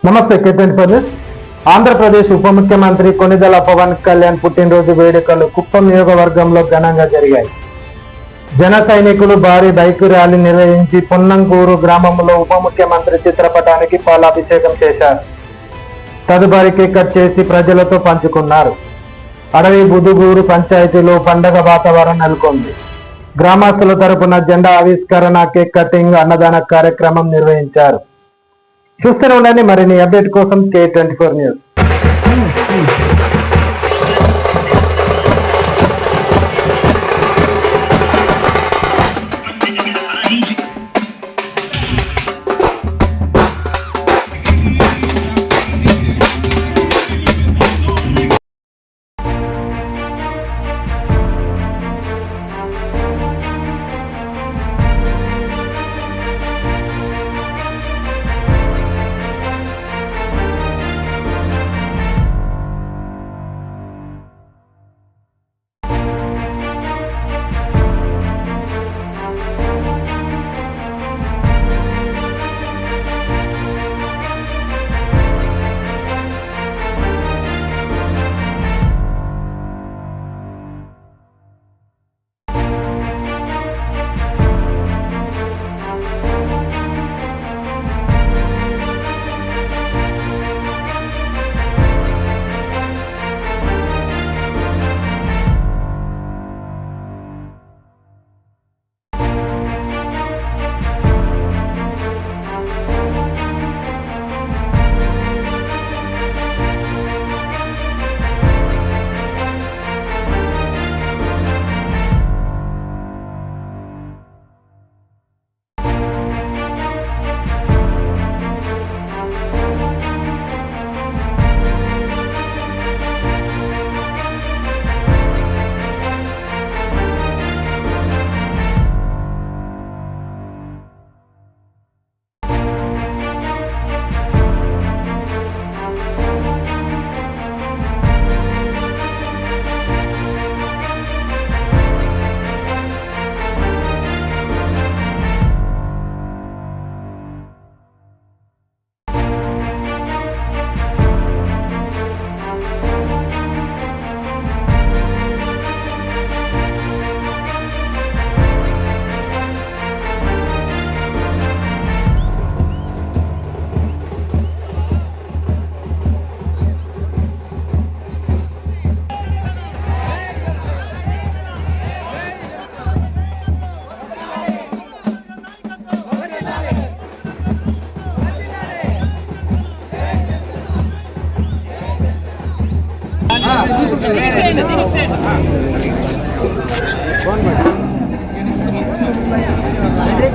నమస్తే కేపీఎన్. ఆంధ్రప్రదేశ్ ఉప ముఖ్యమంత్రి కొణిదెల పవన్ కళ్యాణ్ పుట్టినరోజు వేడుకలు కుప్పం నియోజకవర్గంలో ఘనంగా జరిగాయి. జన సైనికులు భారీ బైక్ ర్యాలీ నిర్వహించి పొన్నంగూరు గ్రామంలో ఉప ముఖ్యమంత్రి చిత్రపటానికి పాలాభిషేకం చేశారు. తదుపరి కేక్ కట్ చేసి ప్రజలతో పంచుకున్నారు. అడవి బుదుగూరు పంచాయతీలో పండగ వాతావరణం నెలకొంది. గ్రామస్తుల తరపున జెండా ఆవిష్కరణ, కేక్ కటింగ్, అన్నదాన కార్యక్రమం నిర్వహించారు. చూస్తూనే ఉండండి మరిన్ని అప్డేట్ కోసం K24 న్యూస్.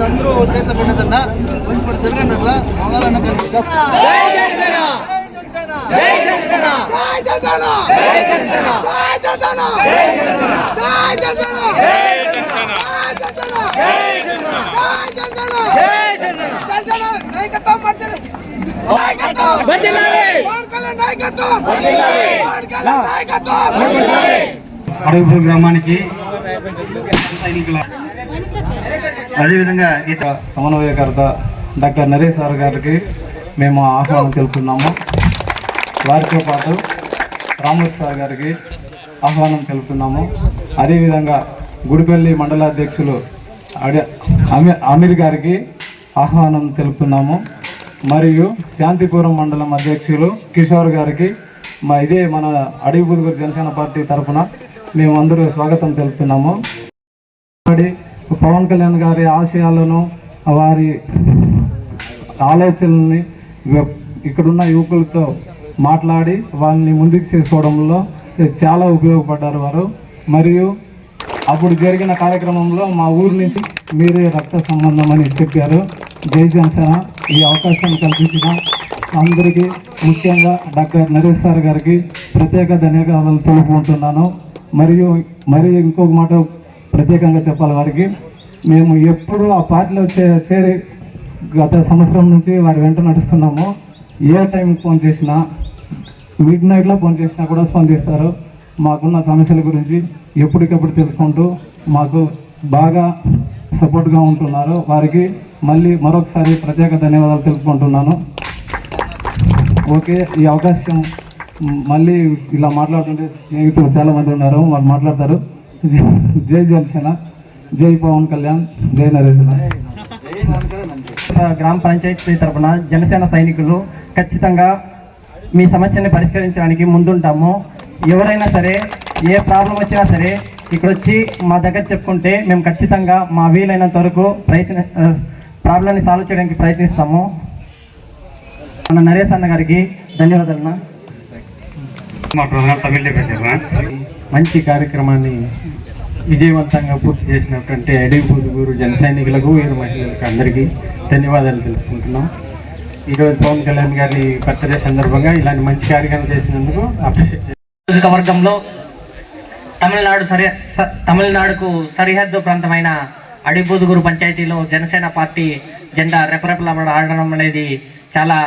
అందరూ చేత పెట్టదన్నా కొంచెం జరగండి అట్లా మొగాలన్న అడవిపూర్ గ్రామానికి అదేవిధంగా సమన్వయకర్త డాక్టర్ నరేష్ సార్ గారికి మేము ఆహ్వానం తెలుపుతున్నాము. వారితో పాటు రామూర్తి సార్ గారికి ఆహ్వానం తెలుపుతున్నాము. అదేవిధంగా గుడిపల్లి మండలాధ్యక్షులు అమీర్ గారికి ఆహ్వానం తెలుపుతున్నాము. మరియు శాంతిపురం మండలం అధ్యక్షులు కిషోర్ గారికి ఇదే మన అడవిబుదుగూరు జనసేన పార్టీ తరఫున మేము అందరూ స్వాగతం తెలుపుతున్నాము. పవన్ కళ్యాణ్ గారి ఆశయాలను, వారి ఆలోచనల్ని ఇక్కడున్న యువకులతో మాట్లాడి వారిని ముందుకు తీసుకోవడంలో చాలా ఉపయోగపడ్డారు వారు. మరియు అప్పుడు జరిగిన కార్యక్రమంలో మా ఊరు నుంచి మీరే రక్త సంబంధం అని చెప్పారు. జై జనసేన. ఈ అవకాశాన్ని కల్పించిన అందరికీ, ముఖ్యంగా డాక్టర్ నరేష్ సార్ గారికి ప్రత్యేక ధన్యవాదాలు తెలుపుకుంటున్నాను. మరియు ఇంకొక మాట ప్రత్యేకంగా చెప్పాలి వారికి, మేము ఎప్పుడు ఆ పార్టీలో చేరి గత సంవత్సరం నుంచి వారి వెంట నడుస్తున్నాము. ఏ టైంకి ఫోన్ చేసినా, మిడ్ నైట్లో ఫోన్ చేసినా కూడా స్పందిస్తారు. మాకున్న సమస్యల గురించి ఎప్పటికప్పుడు తెలుసుకుంటూ మాకు బాగా సపోర్ట్గా ఉంటున్నారు. వారికి మళ్ళీ మరొకసారి ప్రత్యేక ధన్యవాదాలు తెలుపుకుంటున్నాను. ఓకే, ఈ అవకాశం మళ్ళీ ఇలా మాట్లాడుతుంటే స్నేహితులు చాలామంది ఉన్నారు, వాళ్ళు మాట్లాడతారు. జై జనసేన, జై పవన్ కళ్యాణ్, జై నరేంద్ర. గ్రామ పంచాయతీ తరఫున జనసేన సైనికులు ఖచ్చితంగా మీ సమస్యని పరిష్కరించడానికి ముందుంటాము. ఎవరైనా సరే ఏ ప్రాబ్లం వచ్చినా సరే ఇక్కడ వచ్చి మా దగ్గర చెప్పుకుంటే మేము ఖచ్చితంగా మా వీలైనంత వరకు ప్రాబ్లమ్ని సాల్వ్ చేయడానికి ప్రయత్నిస్తాము. మన నరేష్ అన్న గారికి ధన్యవాదాలు. మంచి కార్యక్రమాన్ని విజయవంతంగా పూర్తి చేసినటువంటి అడవిపూదుగూరు జన సైనికులకు, వీరు మహిళలకు అందరికీ ధన్యవాదాలు తెలుపుకుంటున్నాం. ఈరోజు పవన్ కళ్యాణ్ గారి బర్త్డే సందర్భంగా ఇలాంటి మంచి కార్యక్రమం చేసినందుకు అప్రిషియేట్ చేస్తాం. నియోజకవర్గంలో తమిళనాడుకు సరిహద్దు ప్రాంతమైన అడవిపూదుగూరు పంచాయతీలో జనసేన పార్టీ జెండా రెపరెపలాడడం అనేది చాలా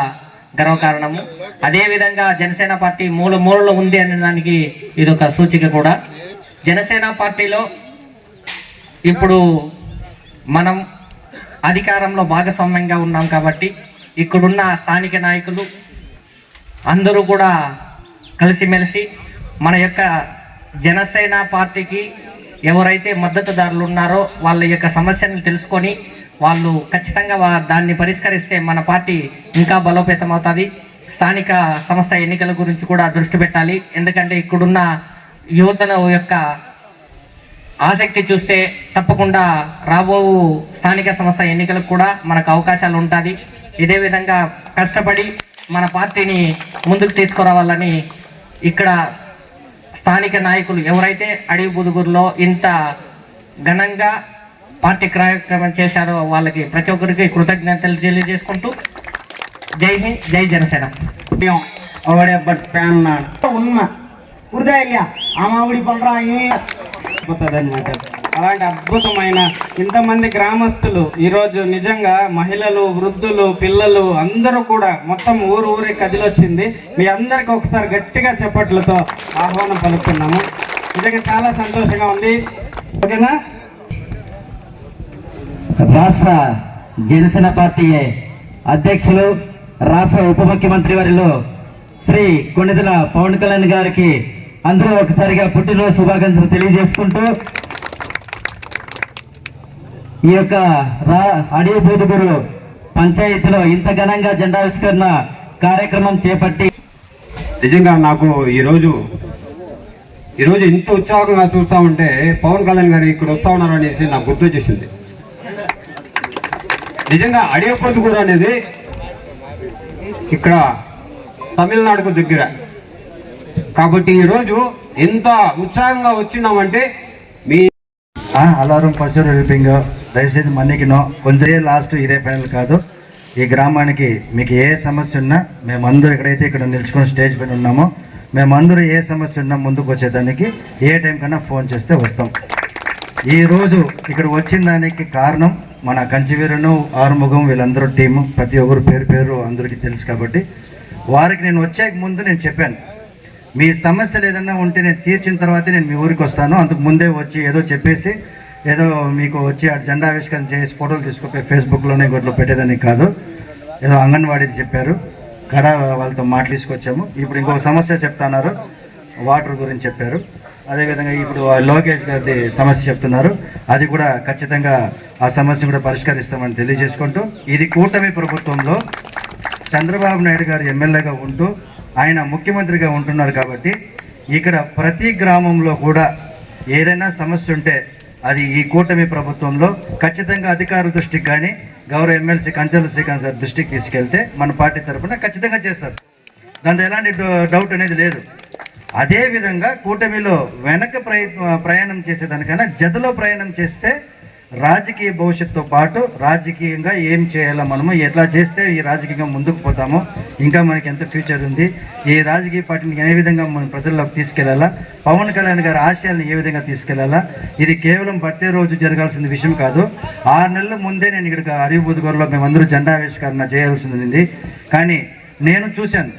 గర్వకారణము. అదేవిధంగా జనసేన పార్టీ మూలలో ఉంది అనే దానికి ఇదొక సూచిక కూడా. జనసేన పార్టీలో ఇప్పుడు మనం అధికారంలో భాగస్వామ్యంగా ఉన్నాం కాబట్టి ఇక్కడున్న స్థానిక నాయకులు అందరూ కూడా కలిసిమెలిసి మన యొక్క జనసేన పార్టీకి ఎవరైతే మద్దతుదారులు ఉన్నారో వాళ్ళ యొక్క సమస్యలను తెలుసుకొని వాళ్ళు ఖచ్చితంగా దాన్ని పరిష్కరిస్తే మన పార్టీ ఇంకా బలోపేతం అవుతుంది. స్థానిక సంస్థ ఎన్నికల గురించి కూడా దృష్టి పెట్టాలి. ఎందుకంటే ఇక్కడున్న యువతల యొక్క ఆసక్తి చూస్తే తప్పకుండా రాబో స్థానిక సంస్థ ఎన్నికలకు కూడా మనకు అవకాశాలు ఉంటుంది. ఇదే విధంగా కష్టపడి మన పార్టీని ముందుకు తీసుకురావాలని ఇక్కడ స్థానిక నాయకులు ఎవరైతే అడవిపూదుగూరులో ఇంత ఘనంగా పార్టీ కార్యక్రమం చేశారో వాళ్ళకి ప్రతి ఒక్కరికి కృతజ్ఞతలు తెలియజేసుకుంటూ జై హింద్, జై జనసేన. అలాంటి అద్భుతమైన ఇంతమంది గ్రామస్తులు ఈరోజు నిజంగా మహిళలు, వృద్ధులు, పిల్లలు అందరూ కూడా మొత్తం ఊరే కదిలొచ్చింది. మీ అందరికి ఒకసారి గట్టిగా చప్పట్లతో ఆహ్వానం పలుకుతున్నాము. నిజంగా చాలా సంతోషంగా ఉంది. ఓకేనా? రాష్ట్ర జనసేన పార్టీ అధ్యక్షులు, రాష్ట్ర ఉప ముఖ్యమంత్రి వారిలో శ్రీ కొణిదెల పవన్ కళ్యాణ్ గారికి అందరూ ఒకసారిగా పుట్టినరోజు శుభాకాంక్షలు తెలియజేసుకుంటూ ఈ యొక్క అడవిపూదుగూరు పంచాయతీలో ఇంత ఘనంగా జెండావిష్కరణ కార్యక్రమం చేపట్టి నిజంగా నాకు ఈరోజు ఇంత ఉత్సాహంగా చూస్తూ ఉంటే పవన్ కళ్యాణ్ గారు ఇక్కడ వస్తూ ఉన్నారు అనేసి నాకు గుర్తొచ్చేసింది. నిజంగా అడవిపూదుగూరు అనేది ఇక్కడ తమిళనాడుకు దగ్గర కాబట్టి ఈరోజు ఎంత ఉత్సాహంగా వచ్చినామంటే మీ అలారం ఫస్ట్ హెల్పింగ్ దయచేసి మన్నికినో కొంచెం లాస్ట్ ఇదే ఫైనల్ కాదు. ఈ గ్రామానికి మీకు ఏ సమస్య ఉన్నా మేమందరూ ఎక్కడైతే ఇక్కడ నిల్చుకుని స్టేజ్ పైన ఉన్నామో మేమందరూ ఏ సమస్య ఉన్నా ముందుకు వచ్చేదానికి ఏ టైం కన్నా ఫోన్ చేస్తే వస్తాం. ఈరోజు ఇక్కడ వచ్చిన దానికి కారణం మన కంచివీరును, ఆరుముఖం వీళ్ళందరూ టీము, ప్రతి ఒక్కరు పేరు అందరికీ తెలుసు. కాబట్టి వారికి నేను వచ్చే ముందు నేను చెప్పాను, మీ సమస్యలు ఏదన్నా ఉంటే నేను తీర్చిన తర్వాతే నేను మీ ఊరికి వస్తాను. అంతకు ముందే వచ్చి ఏదో చెప్పేసి ఏదో మీకు వచ్చి ఆ జెండా ఆవిష్కరణ చేసి ఫోటోలు తీసుకుపోయి ఫేస్బుక్లోనే గొడ్లో పెట్టేదానికి కాదు. ఏదో అంగన్వాడీది చెప్పారు, కడ వాళ్ళతో తీసుకొచ్చాము. ఇప్పుడు ఇంకొక సమస్య చెప్తున్నారు, వాటర్ గురించి చెప్పారు. అదేవిధంగా ఇప్పుడు లోకేష్ గారి సమస్య చెప్తున్నారు, అది కూడా ఖచ్చితంగా ఆ సమస్య కూడా పరిష్కరిస్తామని తెలియజేసుకుంటూ, ఇది కూటమి ప్రభుత్వంలో చంద్రబాబు నాయుడు గారు ఎమ్మెల్యేగా ఉంటూ ఆయన ముఖ్యమంత్రిగా ఉంటున్నారు. కాబట్టి ఇక్కడ ప్రతి గ్రామంలో కూడా ఏదైనా సమస్య ఉంటే అది ఈ కూటమి ప్రభుత్వంలో ఖచ్చితంగా అధికారుల దృష్టికి కానీ గౌరవ ఎమ్మెల్సీ కంచెల శ్రీకాంత్ సార్ దృష్టికి తీసుకెళ్తే మన పార్టీ తరఫున ఖచ్చితంగా చేస్తారు. దాంతో ఎలాంటి డౌట్ అనేది లేదు. అదేవిధంగా కూటమిలో వెనక ప్రయాణం చేసేదానికన్నా జతలో ప్రయాణం చేస్తే రాజకీయ భవిష్యత్తుతో పాటు రాజకీయంగా ఏం చేయాలో, మనము ఎట్లా చేస్తే ఈ రాజకీయంగా ముందుకు పోతామో, ఇంకా మనకి ఎంత ఫ్యూచర్ ఉంది, ఈ రాజకీయ పార్టీని ఏ విధంగా మనం ప్రజల్లోకి తీసుకెళ్లాలా, పవన్ కళ్యాణ్ గారి ఆశయాలను ఏ విధంగా తీసుకెళ్లాలా, ఇది కేవలం బర్త్డే రోజు జరగాల్సిన విషయం కాదు. 6 నెలల ముందే నేను ఇక్కడికి అడవిపూదుగూరులో మేమందరూ జెండా ఆవిష్కరణ చేయాల్సింది. కానీ నేను చూశాను,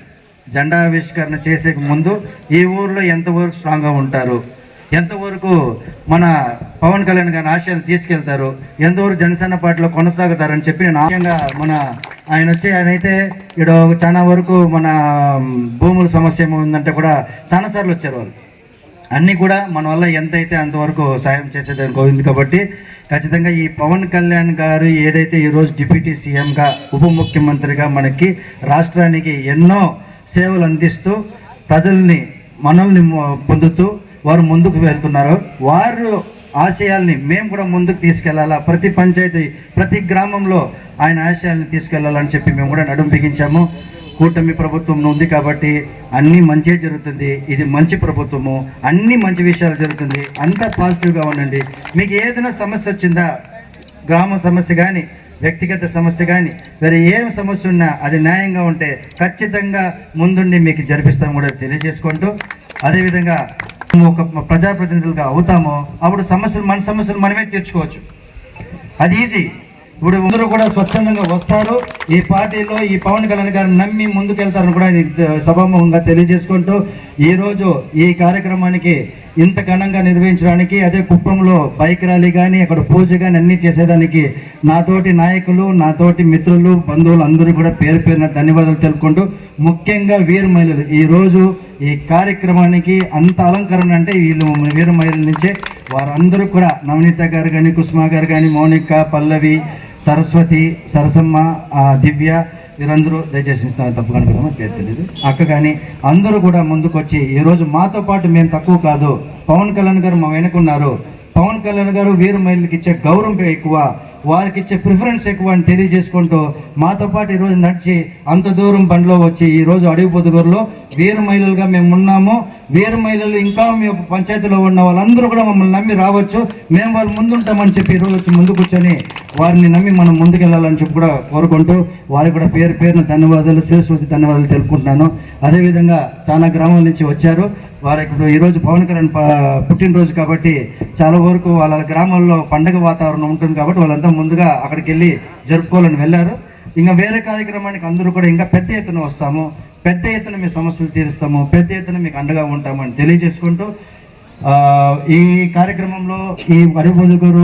జెండా ఆవిష్కరణ చేసే ముందు ఈ ఊర్లో ఎంతవరకు స్ట్రాంగ్గా ఉంటారు, ఎంతవరకు మన పవన్ కళ్యాణ్ గారి ఆశయాలు తీసుకెళ్తారు, ఎంతవరకు జనసేన పార్టీలో కొనసాగుతారని చెప్పి నేను ఆశయంగా ఆయన అయితే ఇక్కడ చాలా వరకు మన భూముల సమస్య ఉందంటే కూడా చాలాసార్లు వచ్చారు వాళ్ళు. అన్నీ కూడా మన వల్ల ఎంతైతే అంతవరకు సాయం చేసేదానికి ఉంది కాబట్టి ఖచ్చితంగా ఈ పవన్ కళ్యాణ్ గారు ఏదైతే ఈరోజు డిప్యూటీ సీఎంగా ఉప ముఖ్యమంత్రిగా మనకి రాష్ట్రానికి ఎన్నో సేవలు అందిస్తూ ప్రజల్ని మనల్ని పొందుతూ వారు ముందుకు వెళ్తున్నారు. వారు ఆశయాల్ని మేము కూడా ముందుకు తీసుకెళ్లాలా, ప్రతి పంచాయతీ ప్రతి గ్రామంలో ఆయన ఆశయాల్ని తీసుకెళ్లాలని చెప్పి మేము కూడా నడుం బిగించాము. కూటమి ప్రభుత్వం ఉంది కాబట్టి అన్నీ మంచిగా జరుగుతుంది. ఇది మంచి ప్రభుత్వము, అన్ని మంచి విషయాలు జరుగుతుంది. అంతా పాజిటివ్గా ఉండండి. మీకు ఏదైనా సమస్య వచ్చిందా, గ్రామ సమస్య కానీ వ్యక్తిగత సమస్య కానీ వేరే ఏం సమస్య ఉన్నా అది న్యాయంగా ఉంటే ఖచ్చితంగా ముందుండి మీకు జరిపిస్తాం కూడా తెలియజేసుకుంటూ, అదేవిధంగా ఒక ప్రజాప్రతినిధులుగా అవుతామో అప్పుడు మన సమస్యలు మనమే తీర్చుకోవచ్చు. అది ఈజీ. ఇప్పుడు అందరూ కూడా స్వచ్ఛందంగా వస్తారు. ఈ పార్టీలో ఈ పవన్ కళ్యాణ్ గారిని నమ్మి ముందుకెళ్తారని కూడా సభాముఖంగా తెలియజేసుకుంటూ, ఈరోజు ఈ కార్యక్రమానికి ఇంత ఘనంగా నిర్వహించడానికి, అదే కుప్పంలో బైక్ ర్యాలీ కానీ అక్కడ పూజ కానీ అన్నీ చేసేదానికి నాతోటి నాయకులు, నాతోటి మిత్రులు, బంధువులు అందరూ కూడా పేరు పేరున ధన్యవాదాలు తెలుపుకుంటూ, ముఖ్యంగా వీర మహిళలు ఈరోజు ఈ కార్యక్రమానికి అంత అలంకరణ అంటే వీళ్ళు వీర మహిళల నుంచే వారందరూ కూడా నవనీత గారు కానీ, కుసుమా గారు కానీ, మౌనిక, పల్లవి, సరస్వతి, సరసమ్మ, దివ్య, వీరందరూ దయచేసి తప్పు కనుక పేరు తెలియదు అక్క కానీ అందరూ కూడా ముందుకు వచ్చి ఈరోజు మాతో పాటు మేము తక్కువ కాదు, పవన్ కళ్యాణ్ గారు మా వెనుకున్నారు, పవన్ కళ్యాణ్ గారు వీర మహిళలకు ఇచ్చే గౌరవం ఎక్కువ, వారికి ఇచ్చే ప్రిఫరెన్స్ ఎక్కువ అని తెలియజేసుకుంటూ మాతో పాటు ఈరోజు నడిచి అంత దూరం బండిలో వచ్చి ఈరోజు అడవి పొదుగురులో వీర మహిళలుగా మేము ఉన్నాము. వీర మహిళలు ఇంకా మీ పంచాయతీలో ఉన్న వాళ్ళందరూ కూడా మమ్మల్ని నమ్మి రావచ్చు, మేము వాళ్ళు ముందుంటామని చెప్పి ఈరోజు వచ్చి ముందు కూర్చొని వారిని నమ్మి మనం ముందుకెళ్ళాలని చెప్పి కూడా కోరుకుంటూ వారికి కూడా పేరు పేరున ధన్యవాదాలు, శిరస్వతి ధన్యవాదాలు తెలుపుకుంటున్నాను. అదేవిధంగా చాలా గ్రామాల నుంచి వచ్చారు. వారు ఇప్పుడు ఈరోజు పవన్ కళ్యాణ్ పుట్టినరోజు కాబట్టి చాలా వరకు వాళ్ళ గ్రామాల్లో పండగ వాతావరణం ఉంటుంది కాబట్టి వాళ్ళంతా ముందుగా అక్కడికి వెళ్ళి జరుపుకోవాలని వెళ్ళారు. ఇంకా వేరే కార్యక్రమానికి అందరూ కూడా ఇంకా పెద్ద ఎత్తున వస్తాము, పెద్ద ఎత్తున మీ సమస్యలు తీరుస్తాము, పెద్ద ఎత్తున మీకు అండగా ఉంటామని తెలియజేసుకుంటూ ఈ కార్యక్రమంలో ఈ అడవి పొదుగురు